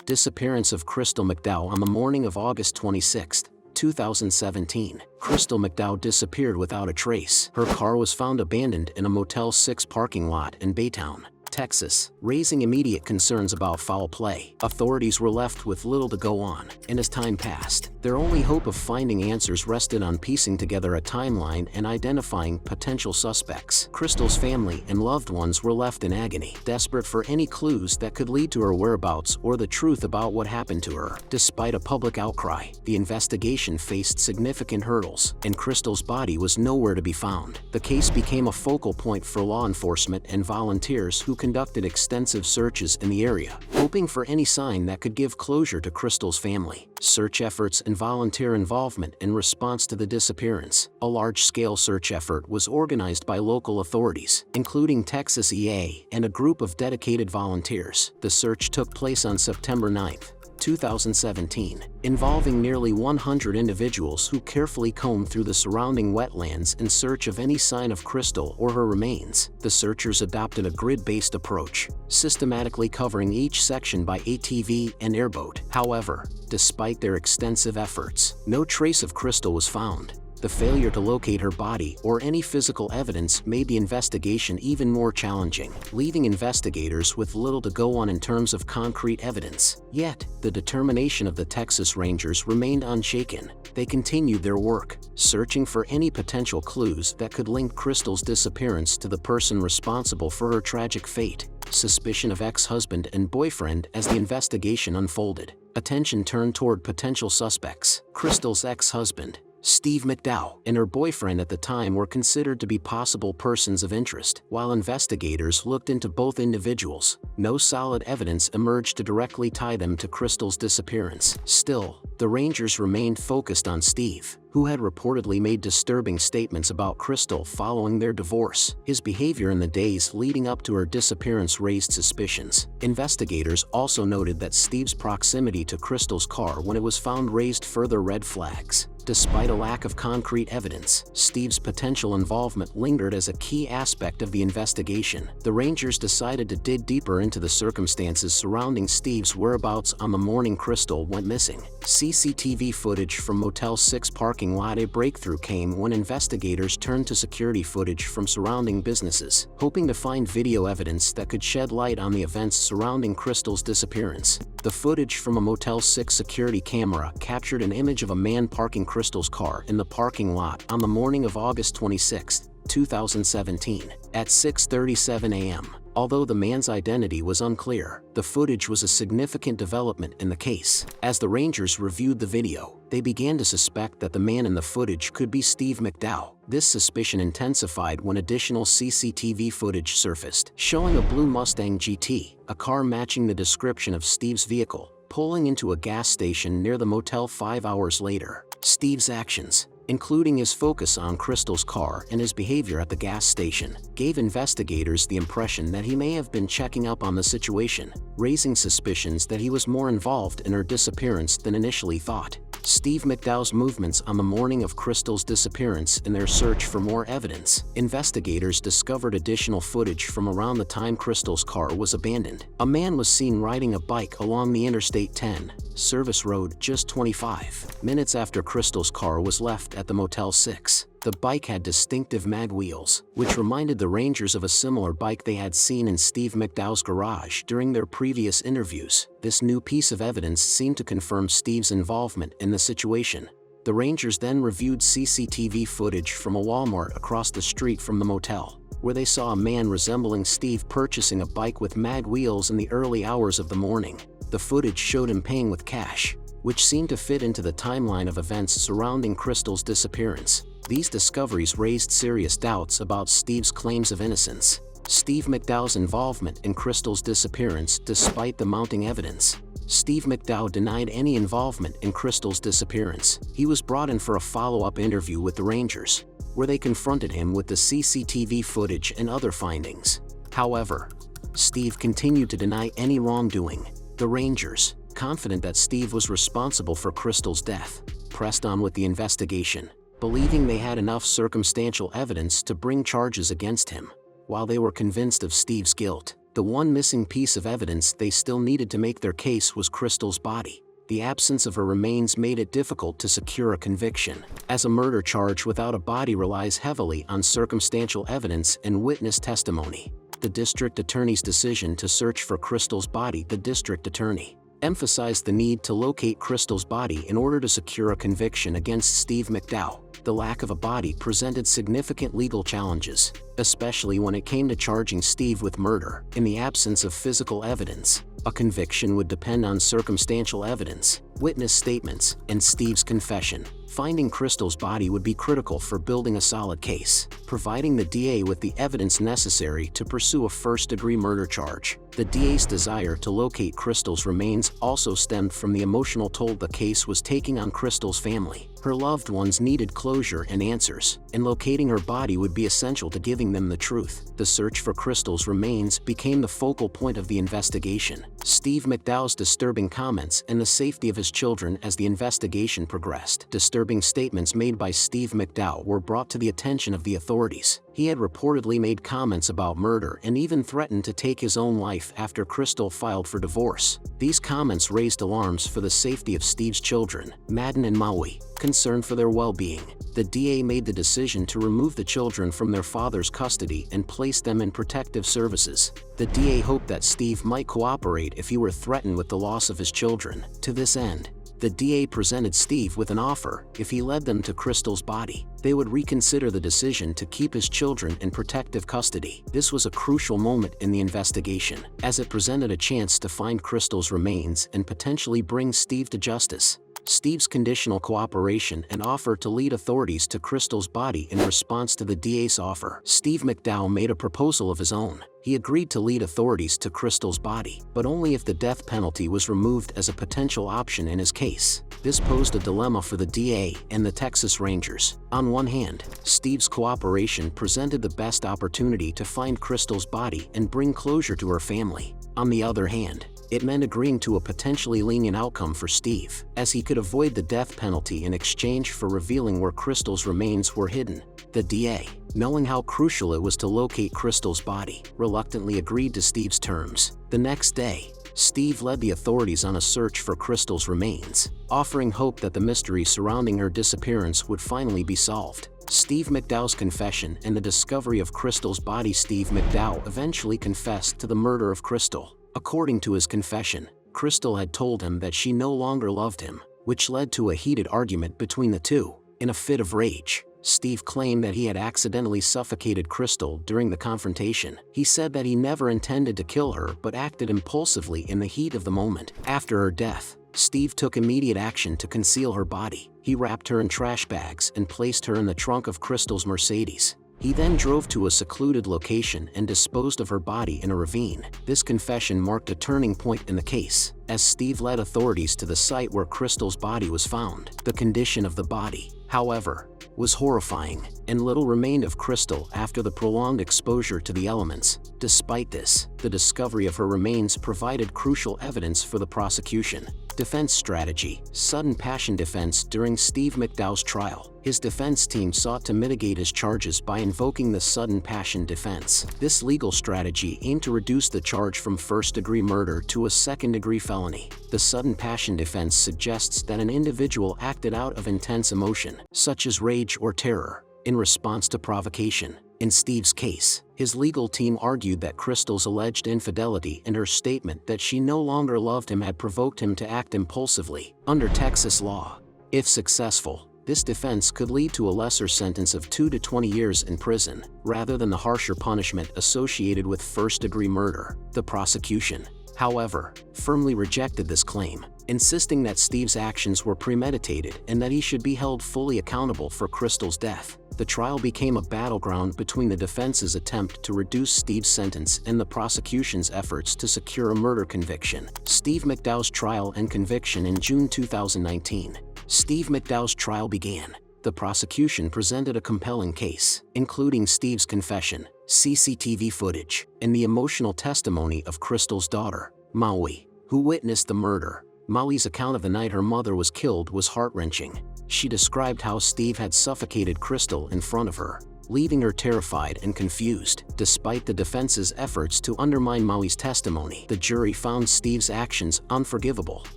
Disappearance of Crystal McDowell. On the morning of August 26, 2017, Crystal McDowell disappeared without a trace. Her car was found abandoned in a Motel 6 parking lot in Baytown, Texas, raising immediate concerns about foul play. Authorities were left with little to go on, and as time passed, their only hope of finding answers rested on piecing together a timeline and identifying potential suspects. Crystal's family and loved ones were left in agony, desperate for any clues that could lead to her whereabouts or the truth about what happened to her. Despite a public outcry, the investigation faced significant hurdles, and Crystal's body was nowhere to be found. The case became a focal point for law enforcement and volunteers who conducted extensive searches in the area, hoping for any sign that could give closure to Crystal's family. Search efforts and volunteer involvement in response to the disappearance. A large-scale search effort was organized by local authorities, including Texas EA and a group of dedicated volunteers. The search took place on September 9, 2017, involving nearly 100 individuals who carefully combed through the surrounding wetlands in search of any sign of Crystal or her remains. The searchers adopted a grid-based approach, systematically covering each section by ATV and airboat. However, despite their extensive efforts, no trace of Crystal was found. The failure to locate her body or any physical evidence made the investigation even more challenging, leaving investigators with little to go on in terms of concrete evidence. Yet, the determination of the Texas Rangers remained unshaken. They continued their work, searching for any potential clues that could link Crystal's disappearance to the person responsible for her tragic fate. Suspicion of ex-husband and boyfriend. As the investigation unfolded, attention turned toward potential suspects. Crystal's ex-husband, Steve McDow, and her boyfriend at the time were considered to be possible persons of interest. While investigators looked into both individuals, no solid evidence emerged to directly tie them to Crystal's disappearance. Still, the Rangers remained focused on Steve, who had reportedly made disturbing statements about Crystal following their divorce. His behavior in the days leading up to her disappearance raised suspicions. Investigators also noted that Steve's proximity to Crystal's car when it was found raised further red flags. Despite a lack of concrete evidence, Steve's potential involvement lingered as a key aspect of the investigation. The Rangers decided to dig deeper into the circumstances surrounding Steve's whereabouts on the morning Crystal went missing. CCTV footage from Motel 6 parking lot. A breakthrough came when investigators turned to security footage from surrounding businesses, hoping to find video evidence that could shed light on the events surrounding Crystal's disappearance. The footage from a Motel 6 security camera captured an image of a man parking Crystal's car in the parking lot on the morning of August 26, 2017, at 6:37 a.m. Although the man's identity was unclear, the footage was a significant development in the case. As the Rangers reviewed the video, they began to suspect that the man in the footage could be Steve McDow. This suspicion intensified when additional CCTV footage surfaced, showing a blue Mustang GT, a car matching the description of Steve's vehicle, pulling into a gas station near the motel 5 hours later. Steve's actions, including his focus on Crystal's car and his behavior at the gas station, gave investigators the impression that he may have been checking up on the situation, raising suspicions that he was more involved in her disappearance than initially thought. Steve McDow's movements on the morning of Crystal's disappearance. In their search for more evidence, investigators discovered additional footage from around the time Crystal's car was abandoned. A man was seen riding a bike along the Interstate 10 service road just 25 minutes after Crystal's car was left at the Motel 6. The bike had distinctive mag wheels, which reminded the Rangers of a similar bike they had seen in Steve McDow's garage during their previous interviews. This new piece of evidence seemed to confirm Steve's involvement in the situation. The Rangers then reviewed CCTV footage from a Walmart across the street from the motel, where they saw a man resembling Steve purchasing a bike with mag wheels in the early hours of the morning. The footage showed him paying with cash, which seemed to fit into the timeline of events surrounding Crystal's disappearance. These discoveries raised serious doubts about Steve's claims of innocence. Steve McDow's involvement in Crystal's disappearance. Despite the mounting evidence, Steve McDow denied any involvement in Crystal's disappearance. He was brought in for a follow-up interview with the Rangers, where they confronted him with the CCTV footage and other findings. However, Steve continued to deny any wrongdoing. The Rangers, confident that Steve was responsible for Crystal's death, pressed on with the investigation, believing they had enough circumstantial evidence to bring charges against him. While they were convinced of Steve's guilt, The one missing piece of evidence they still needed to make their case was Crystal's body. The absence of her remains made it difficult to secure a conviction, as a murder charge without a body relies heavily on circumstantial evidence and witness testimony. The district attorney's decision to search for Crystal's body. The district attorney emphasized the need to locate Crystal's body in order to secure a conviction against Steve McDow. The lack of a body presented significant legal challenges, especially when it came to charging Steve with murder. In the absence of physical evidence, a conviction would depend on circumstantial evidence, witness statements, and Steve's confession. Finding Crystal's body would be critical for building a solid case, providing the DA with the evidence necessary to pursue a first-degree murder charge. The DA's desire to locate Crystal's remains also stemmed from the emotional toll the case was taking on Crystal's family. Her loved ones needed closure and answers, and locating her body would be essential to giving them the truth. The search for Crystal's remains became the focal point of the investigation. Steve McDow's disturbing comments and the safety of his children as the investigation progressed. Disturbing statements made by Steve McDow were brought to the attention of the authorities. He had reportedly made comments about murder and even threatened to take his own life after Crystal filed for divorce. These comments raised alarms for the safety of Steve's children, Madden and Maui. Concerned for their well-being, the DA made the decision to remove the children from their father's custody and place them in protective services. The DA hoped that Steve might cooperate if he were threatened with the loss of his children. To this end, the DA presented Steve with an offer. If he led them to Crystal's body, they would reconsider the decision to keep his children in protective custody. This was a crucial moment in the investigation, as it presented a chance to find Crystal's remains and potentially bring Steve to justice. Steve's conditional cooperation and offer to lead authorities to Crystal's body. In response to the DA's offer, Steve McDow made a proposal of his own. He agreed to lead authorities to Crystal's body, but only if the death penalty was removed as a potential option in his case. This posed a dilemma for the DA and the Texas Rangers. On one hand, Steve's cooperation presented the best opportunity to find Crystal's body and bring closure to her family. On the other hand, it meant agreeing to a potentially lenient outcome for Steve, as he could avoid the death penalty in exchange for revealing where Crystal's remains were hidden. The DA, knowing how crucial it was to locate Crystal's body, reluctantly agreed to Steve's terms. The next day, Steve led the authorities on a search for Crystal's remains, offering hope that the mystery surrounding her disappearance would finally be solved. Steve McDow's confession and the discovery of Crystal's body. Steve McDow eventually confessed to the murder of Crystal. According to his confession, Crystal had told him that she no longer loved him, which led to a heated argument between the two. In a fit of rage, Steve claimed that he had accidentally suffocated Crystal during the confrontation. He said that he never intended to kill her but acted impulsively in the heat of the moment. After her death, Steve took immediate action to conceal her body. He wrapped her in trash bags and placed her in the trunk of Crystal's Mercedes. He then drove to a secluded location and disposed of her body in a ravine. This confession marked a turning point in the case, as Steve led authorities to the site where Crystal's body was found. The condition of the body, however, was horrifying, and little remained of Crystal after the prolonged exposure to the elements. Despite this, the discovery of her remains provided crucial evidence for the prosecution. Defense strategy: sudden passion defense. During Steve McDow's trial, his defense team sought to mitigate his charges by invoking the sudden passion defense. This legal strategy aimed to reduce the charge from first-degree murder to a second-degree felony. The sudden passion defense suggests that an individual acted out of intense emotion, such as rage or terror, in response to provocation. In Steve's case, his legal team argued that Crystal's alleged infidelity and her statement that she no longer loved him had provoked him to act impulsively. Under Texas law, if successful, this defense could lead to a lesser sentence of 2 to 20 years in prison, rather than the harsher punishment associated with first-degree murder. The prosecution, however, firmly rejected this claim, insisting that Steve's actions were premeditated and that he should be held fully accountable for Crystal's death. The trial became a battleground between the defense's attempt to reduce Steve's sentence and the prosecution's efforts to secure a murder conviction. Steve McDow's trial and conviction. In June 2019, Steve McDow's trial began. The prosecution presented a compelling case, including Steve's confession, CCTV footage, and the emotional testimony of Crystal's daughter, Maui, who witnessed the murder. Maui's account of the night her mother was killed was heart-wrenching. She described how Steve had suffocated Crystal in front of her, leaving her terrified and confused. Despite the defense's efforts to undermine Maui's testimony, the jury found Steve's actions unforgivable.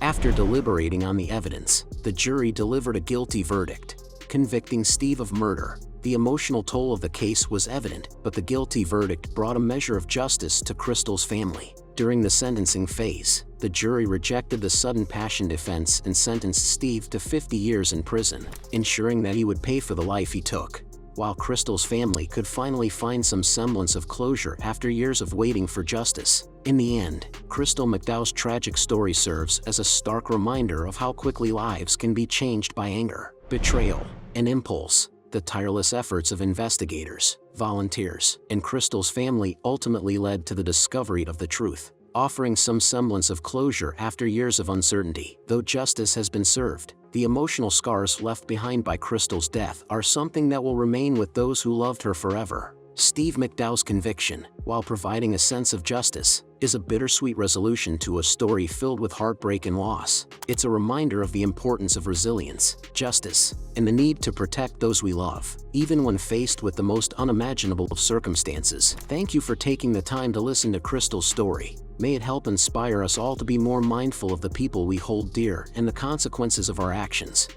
After deliberating on the evidence, the jury delivered a guilty verdict, convicting Steve of murder. The emotional toll of the case was evident, but the guilty verdict brought a measure of justice to Crystal's family. During the sentencing phase, the jury rejected the sudden passion defense and sentenced Steve to 50 years in prison, ensuring that he would pay for the life he took. While Crystal's family could finally find some semblance of closure after years of waiting for justice, in the end, Crystal McDowell's tragic story serves as a stark reminder of how quickly lives can be changed by anger, betrayal, and impulse. The tireless efforts of investigators, volunteers, and Crystal's family ultimately led to the discovery of the truth, offering some semblance of closure after years of uncertainty. Though justice has been served, the emotional scars left behind by Crystal's death are something that will remain with those who loved her forever. Steve McDow's conviction, while providing a sense of justice, is a bittersweet resolution to a story filled with heartbreak and loss. It's a reminder of the importance of resilience, justice, and the need to protect those we love, even when faced with the most unimaginable of circumstances. Thank you for taking the time to listen to Crystal's story. May it help inspire us all to be more mindful of the people we hold dear and the consequences of our actions.